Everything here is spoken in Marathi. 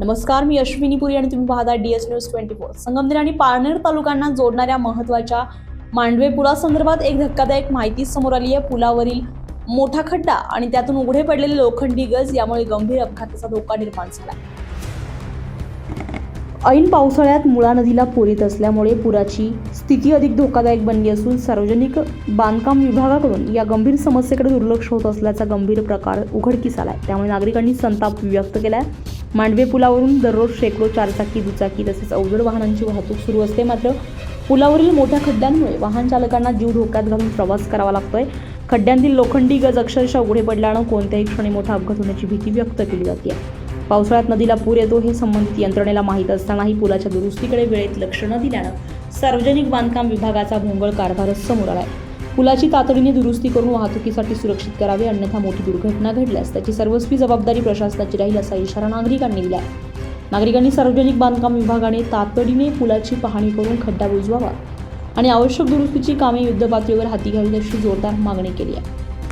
नमस्कार, मी अश्विनी पुरी आणि तुम्ही पाहता DS न्यूज 24। संगमनेर आणि पारनेर तालुक्यांना जोडणाऱ्या महत्त्वाच्या मांडवे पुलासंदर्भात एक धक्कादायक माहिती समोर आली आहे। पुलावरील मोठा खड्डा आणि त्यातून उघडे पडलेले लोखंडी गज यामुळे गंभीर अपघाताचा धोका निर्माण झाला। ऐन पावसाळ्यात मुळा नदीला पूर येत असल्यामुळे पुराची स्थिती अधिक धोकादायक बनली असून सार्वजनिक बांधकाम विभागाकडून या गंभीर समस्येकडे दुर्लक्ष होत असल्याचा गंभीर प्रकार उघडकीस आलाय। त्यामुळे नागरिकांनी संताप व्यक्त केलाय। मांडवे पुलावरून दररोज शेकडो चारचाकी, दुचाकी तसेच अवजड वाहनांची वाहतूक सुरू असते, मात्र पुलावरील मोठ्या खड्ड्यांमुळे वाहन चालकांना जीव धोक्यात घालून प्रवास करावा लागतोय। खड्ड्यांतील लोखंडी गज अक्षरशः उघडे पडल्यानं कोणत्याही क्षणी मोठा अपघात होण्याची भीती व्यक्त केली जाते। पावसाळ्यात नदीला पूर येतो हे संबंधित यंत्रणेला माहीत असतानाही पुलाच्या दुरुस्तीकडे वेळेत लक्ष न दिल्यानं सार्वजनिक बांधकाम विभागाचा भोंगळ कारभार समोर आलाय। पुलाची तातडीने दुरुस्ती करून वाहतुकीसाठी सुरक्षित करावे, अन्यथा मोठी दुर्घटना घडल्यास त्याची सर्वस्वी जबाबदारी प्रशासनाची राहील असा इशारा नागरिकांनी दिलाय। नागरिकांनी सार्वजनिक बांधकाम विभागाने तातडीने पुलाची पाहणी करून खड्डा बुजवावा आणि आवश्यक दुरुस्तीची कामे युद्धपातळीवर हाती घ्यावीत अशी जोरदार मागणी केली आहे।